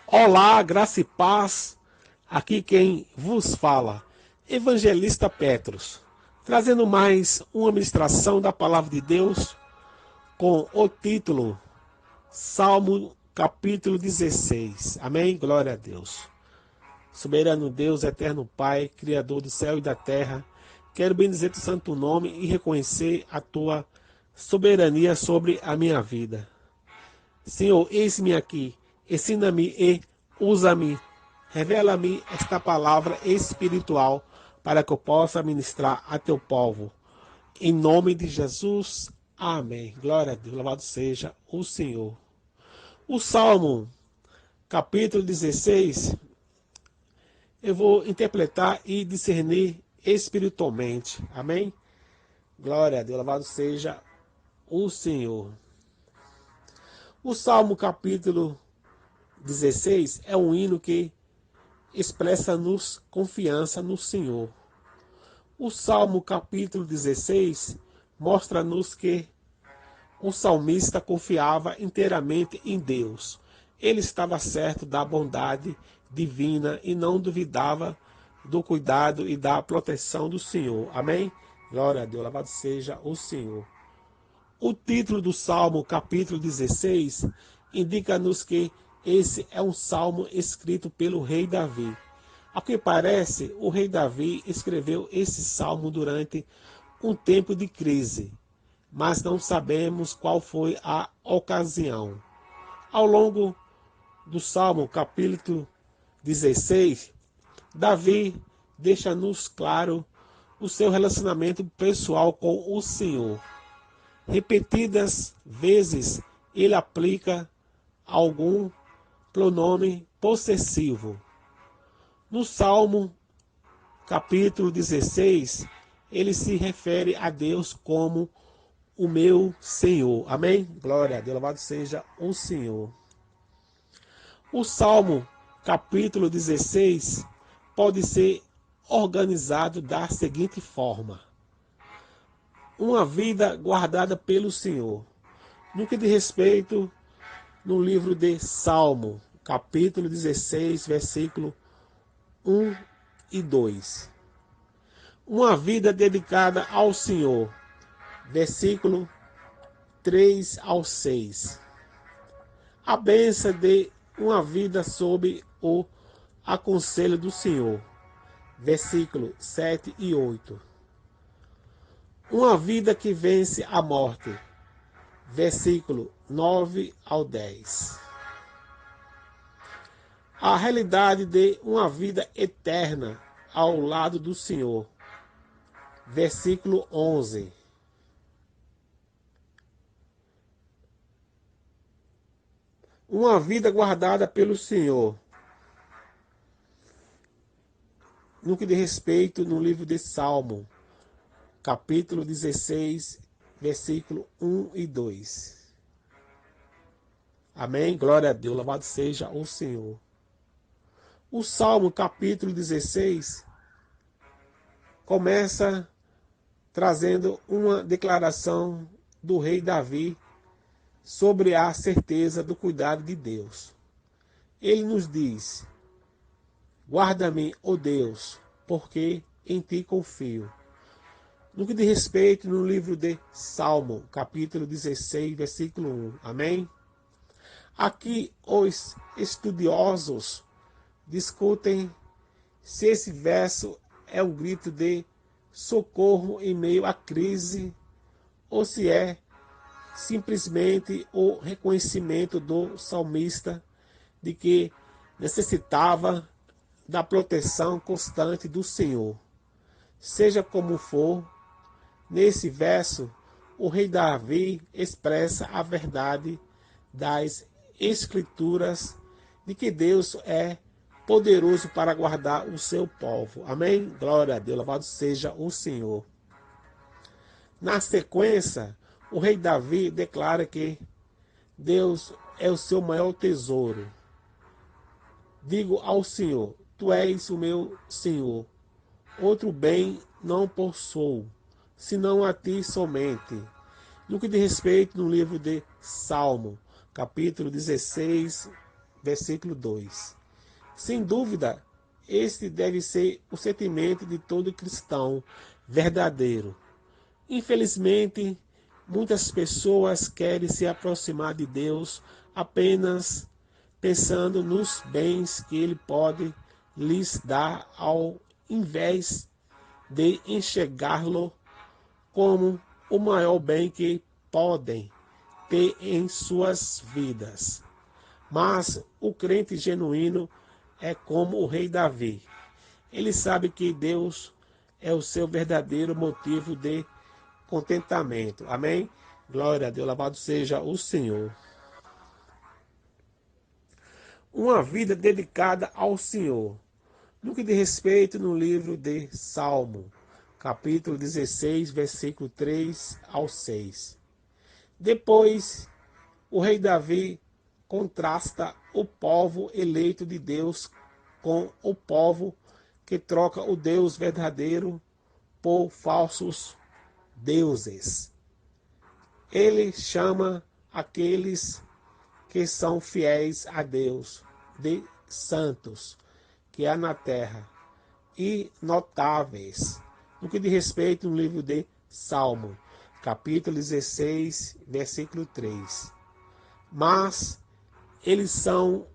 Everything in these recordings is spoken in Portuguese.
Olá, graça e paz. Aqui quem vos fala, Evangelista Petros, trazendo mais uma ministração da Palavra de Deus com o título Salmo capítulo 16. Amém? Glória a Deus. Soberano Deus, eterno Pai, Criador do céu e da terra, quero bendizer teu santo nome e reconhecer a tua soberania sobre a minha vida. Senhor, eis-me aqui, ensina-me e usa-me, revela-me esta palavra espiritual para que eu possa ministrar a teu povo. Em nome de Jesus, amém. Glória a Deus, louvado seja o Senhor. O Salmo, capítulo 16, eu vou interpretar e discernir espiritualmente. Amém? Glória a Deus, louvado seja o Senhor. O Salmo, capítulo 16, é um hino que expressa-nos confiança no Senhor. O Salmo capítulo 16 mostra-nos que o salmista confiava inteiramente em Deus. Ele estava certo da bondade divina e não duvidava do cuidado e da proteção do Senhor. Amém? Glória a Deus, louvado seja o Senhor. O título do Salmo capítulo 16 indica-nos que esse é um salmo escrito pelo rei Davi. Ao que parece, o rei Davi escreveu esse salmo durante um tempo de crise, mas não sabemos qual foi a ocasião. Ao longo do Salmo, capítulo 16, Davi deixa-nos claro o seu relacionamento pessoal com o Senhor. Repetidas vezes, ele aplica algum pronome possessivo. No Salmo capítulo 16, ele se refere a Deus como o meu Senhor. Amém? Glória a Deus, louvado seja o Senhor. O Salmo capítulo 16 pode ser organizado da seguinte forma: uma vida guardada pelo Senhor. No que diz respeito no livro de Salmo, capítulo 16, versículo 1 e 2. Uma vida dedicada ao Senhor, versículo 3 ao 6. A bênção de uma vida sob o aconselho do Senhor, versículo 7 e 8. Uma vida que vence a morte, versículo 9 ao 10. A realidade de uma vida eterna ao lado do Senhor, versículo 11. Uma vida guardada pelo Senhor. No que diz respeito no livro de Salmo, capítulo 16, versículo 1 e 2. Amém? Glória a Deus, louvado seja o Senhor. O Salmo, capítulo 16, começa trazendo uma declaração do rei Davi sobre a certeza do cuidado de Deus. Ele nos diz: guarda-me, ó Deus, porque em ti confio. No que diz respeito no livro de Salmo, capítulo 16, versículo 1. Amém? Aqui os estudiosos discutem se esse verso é um grito de socorro em meio à crise ou se é simplesmente o reconhecimento do salmista de que necessitava da proteção constante do Senhor. Seja como for, nesse verso, o rei Davi expressa a verdade das Escrituras de que Deus é poderoso para guardar o seu povo. Amém? Glória a Deus, louvado seja o Senhor. Na sequência, o rei Davi declara que Deus é o seu maior tesouro. Digo ao Senhor: tu és o meu Senhor. Outro bem não possuo, senão a ti somente. No que diz respeito no livro de Salmo, capítulo 16, versículo 2. Sem dúvida, este deve ser o sentimento de todo cristão verdadeiro. Infelizmente, muitas pessoas querem se aproximar de Deus apenas pensando nos bens que Ele pode lhes dar, ao invés de enxergá-lo como o maior bem que podem ter em suas vidas. Mas o crente genuíno é como o rei Davi. Ele sabe que Deus é o seu verdadeiro motivo de contentamento. Amém? Glória a Deus, louvado seja o Senhor. Uma vida dedicada ao Senhor. No que diz respeito no livro de Salmo, capítulo 16, versículo 3 ao 6. Depois, o rei Davi contrasta o povo eleito de Deus com o povo que troca o Deus verdadeiro por falsos deuses. Ele chama aqueles que são fiéis a Deus de santos que há na terra e notáveis. No que diz respeito no livro de Salmo, capítulo 16, versículo 3. Mas eles são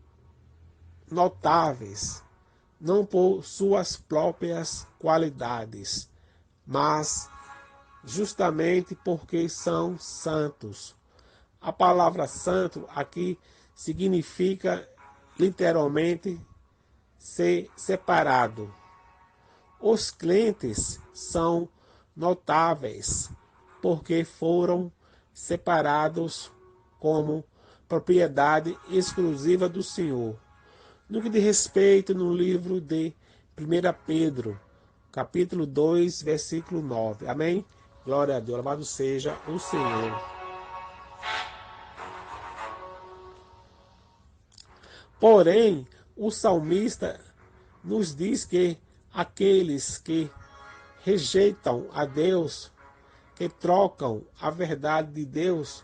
notáveis, não por suas próprias qualidades, mas justamente porque são santos. A palavra santo aqui significa literalmente ser separado. Os crentes são notáveis porque foram separados como propriedade exclusiva do Senhor. No que diz respeito no livro de 1 Pedro, capítulo 2, versículo 9. Amém? Glória a Deus, louvado seja o Senhor. Porém, o salmista nos diz que aqueles que rejeitam a Deus, que trocam a verdade de Deus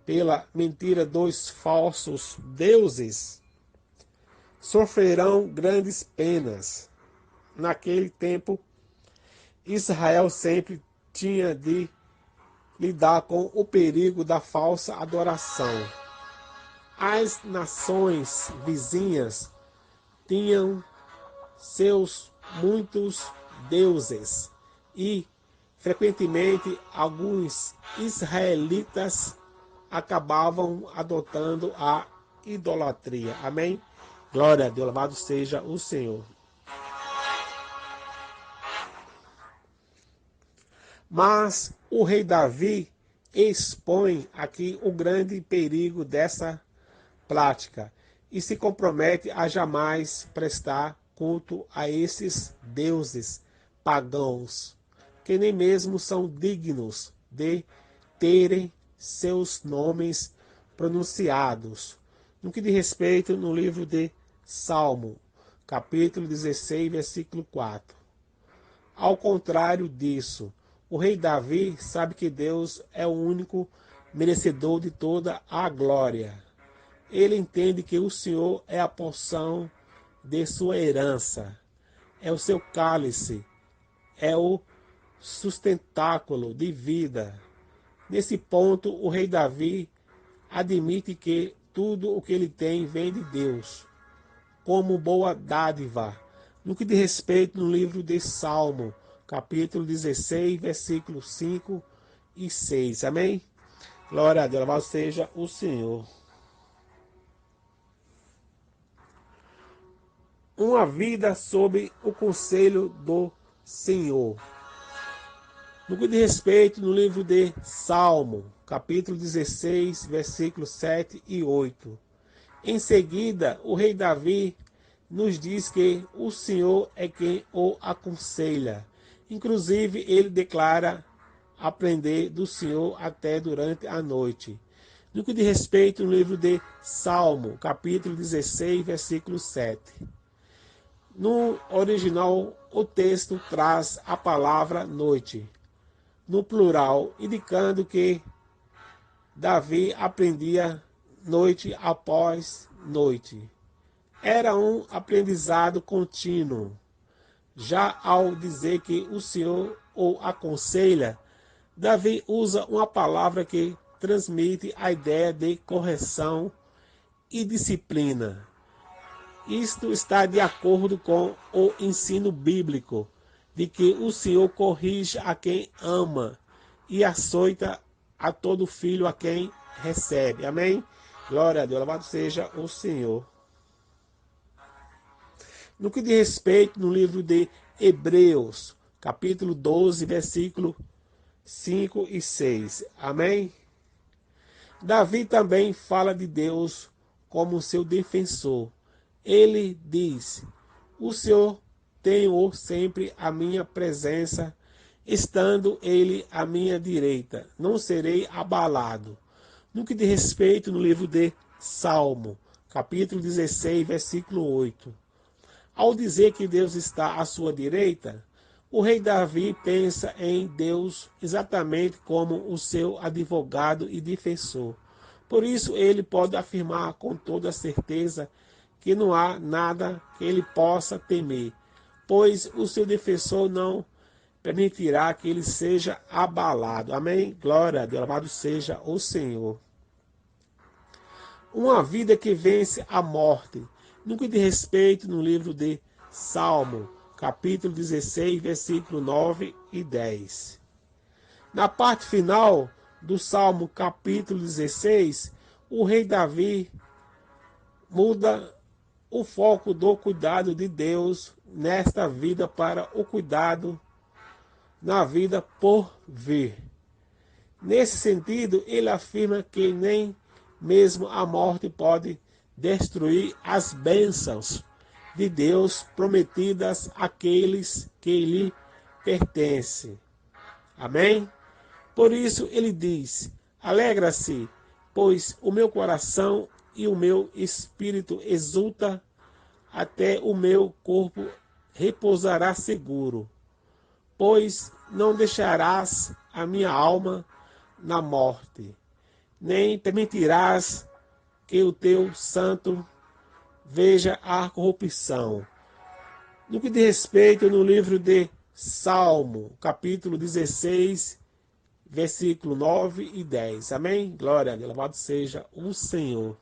pela mentira dos falsos deuses, sofrerão grandes penas. Naquele tempo, Israel sempre tinha de lidar com o perigo da falsa adoração. As nações vizinhas tinham seus muitos deuses e, frequentemente, alguns israelitas acabavam adotando a idolatria. Amém? Glória a Deus, louvado seja o Senhor. Mas o rei Davi expõe aqui o grande perigo dessa prática e se compromete a jamais prestar culto a esses deuses pagãos, que nem mesmo são dignos de terem seus nomes pronunciados. No que diz respeito no livro de Salmo, capítulo 16, versículo 4. Ao contrário disso, o rei Davi sabe que Deus é o único merecedor de toda a glória. Ele entende que o Senhor é a porção de sua herança, é o seu cálice, é o sustentáculo de vida. Nesse ponto, o rei Davi admite que tudo o que ele tem vem de Deus, como boa dádiva. No que diz respeito no livro de Salmo, capítulo 16, versículos 5 e 6. Amém? Glória a Deus, louvado seja o Senhor. Uma vida sob o conselho do Senhor. No que diz respeito no livro de Salmo, capítulo 16, versículos 7 e 8. Em seguida, o rei Davi nos diz que o Senhor é quem o aconselha. Inclusive, ele declara aprender do Senhor até durante a noite. No que diz respeito no livro de Salmo, capítulo 16, versículo 7. No original, o texto traz a palavra noite, no plural, indicando que Davi aprendia noite após noite. Era um aprendizado contínuo. Já ao dizer que o Senhor o aconselha, Davi usa uma palavra que transmite a ideia de correção e disciplina. Isto está de acordo com o ensino bíblico de que o Senhor corrige a quem ama e açoita a todo filho a quem recebe. Amém? Glória a Deus, louvado seja o Senhor. No que diz respeito no livro de Hebreus, capítulo 12, versículo 5 e 6. Amém? Davi também fala de Deus como seu defensor. Ele diz: o Senhor tem-o sempre à minha presença, estando ele à minha direita. Não serei abalado. No que diz respeito no livro de Salmo, capítulo 16, versículo 8. Ao dizer que Deus está à sua direita, o rei Davi pensa em Deus exatamente como o seu advogado e defensor. Por isso, ele pode afirmar com toda certeza que não há nada que ele possa temer, pois o seu defensor não permitirá que ele seja abalado. Amém? Glória a Deus, louvado seja o Senhor. Uma vida que vence a morte. No que diz respeito no livro de Salmo, capítulo 16, versículo 9 e 10. Na parte final do Salmo, capítulo 16, o rei Davi muda o foco do cuidado de Deus nesta vida para o cuidado na vida por vir. Nesse sentido, ele afirma que nem mesmo a morte pode destruir as bênçãos de Deus prometidas àqueles que lhe pertencem. Amém? Por isso ele diz: alegra-se, pois o meu coração e o meu espírito exulta, até o meu corpo repousará seguro, pois não deixarás a minha alma na morte, nem permitirás que o teu santo veja a corrupção. No que diz respeito no livro de Salmo, capítulo 16, versículo 9 e 10. Amém? Glória a Deus, louvado seja o Senhor.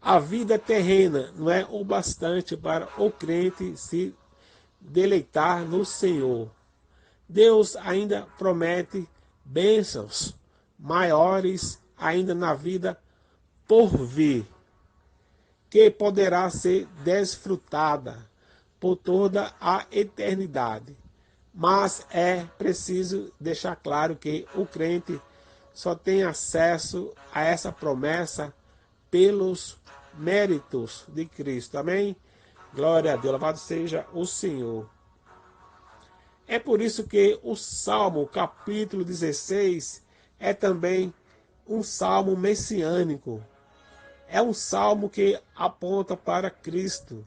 A vida terrena não é o bastante para o crente se deleitar no Senhor. Deus ainda promete bênçãos maiores ainda na vida por vir, que poderá ser desfrutada por toda a eternidade. Mas é preciso deixar claro que o crente só tem acesso a essa promessa pelos méritos de Cristo. Amém? Glória a Deus, louvado seja o Senhor. É por isso que o Salmo, capítulo 16, é também um salmo messiânico. É um salmo que aponta para Cristo.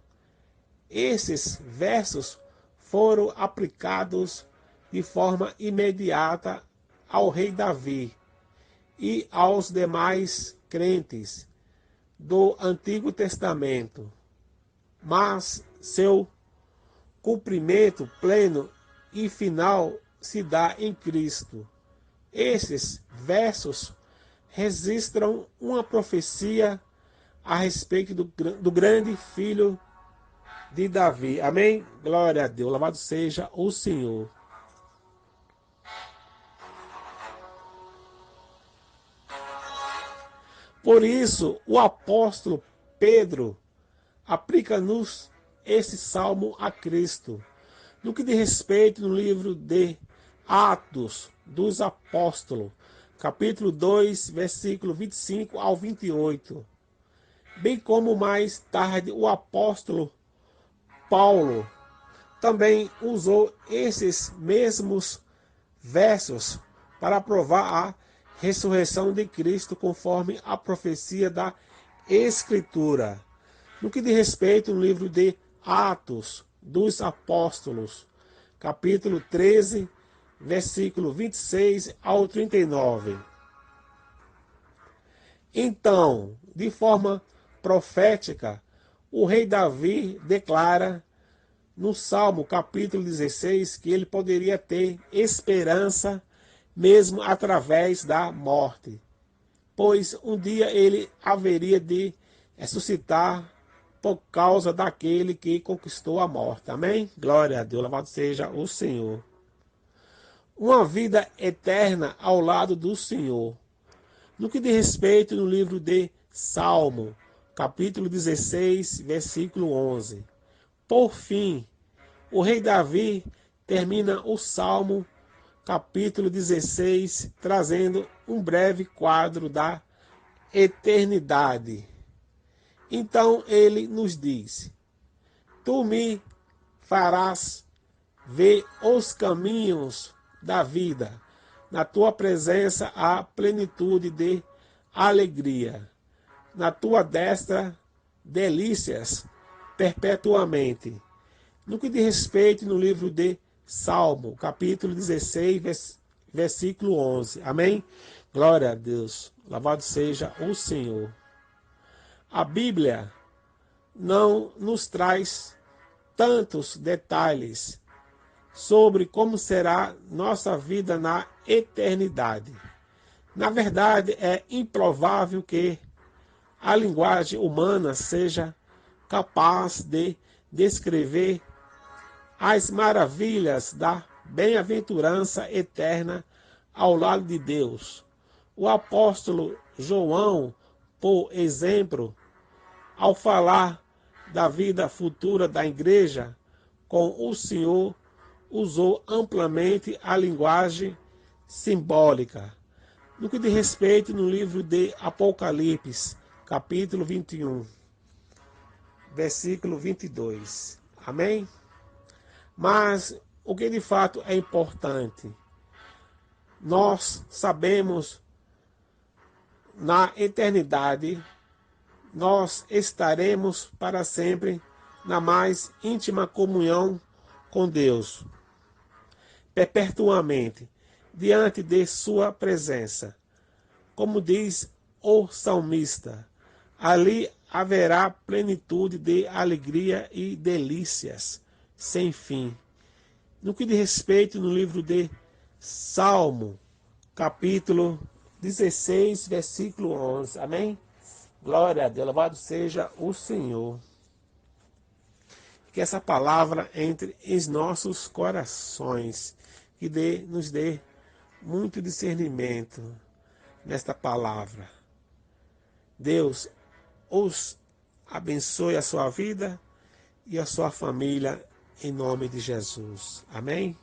Esses versos foram aplicados de forma imediata ao rei Davi e aos demais crentes do Antigo Testamento, mas seu cumprimento pleno e final se dá em Cristo. Esses versos registram uma profecia a respeito do grande filho de Davi. Amém? Glória a Deus. Louvado seja o Senhor. Por isso, o apóstolo Pedro aplica-nos esse salmo a Cristo. No que diz respeito no livro de Atos dos Apóstolos, capítulo 2, versículo 25 ao 28. Bem como mais tarde o apóstolo Paulo também usou esses mesmos versos para provar a ressurreição de Cristo conforme a profecia da Escritura. No que diz respeito no livro de Atos dos Apóstolos, capítulo 13, versículo 26 ao 39. Então, de forma profética, o rei Davi declara no Salmo capítulo 16 que ele poderia ter esperança mesmo através da morte, pois um dia ele haveria de ressuscitar por causa daquele que conquistou a morte. Amém? Glória a Deus, louvado seja o Senhor. Uma vida eterna ao lado do Senhor. No que diz respeito no livro de Salmo, capítulo 16, versículo 11. Por fim, o rei Davi termina o Salmo, capítulo 16, trazendo um breve quadro da eternidade. Então ele nos diz: Tu me farás ver os caminhos da vida. Na tua presença há plenitude de alegria. Na tua destra, delícias perpetuamente. No que diz respeito no livro de Salmo, capítulo 16, versículo 11. Amém? Glória a Deus. Louvado seja o Senhor. A Bíblia não nos traz tantos detalhes sobre como será nossa vida na eternidade. Na verdade, é improvável que a linguagem humana seja capaz de descrever as maravilhas da bem-aventurança eterna ao lado de Deus. O apóstolo João, por exemplo, ao falar da vida futura da igreja com o Senhor, usou amplamente a linguagem simbólica. No que diz respeito no livro de Apocalipse, capítulo 21, versículo 22. Amém? Mas o que de fato é importante? Nós sabemos na eternidade, nós estaremos para sempre na mais íntima comunhão com Deus, perpetuamente, diante de sua presença. Como diz o salmista, ali haverá plenitude de alegria e delícias sem fim. No que diz respeito no livro de Salmo, capítulo 16, versículo 11. Amém? Glória a Deus, louvado seja o Senhor. Que essa palavra entre em nossos corações, que nos dê muito discernimento nesta palavra. Deus os abençoe a sua vida e a sua família em nome de Jesus. Amém?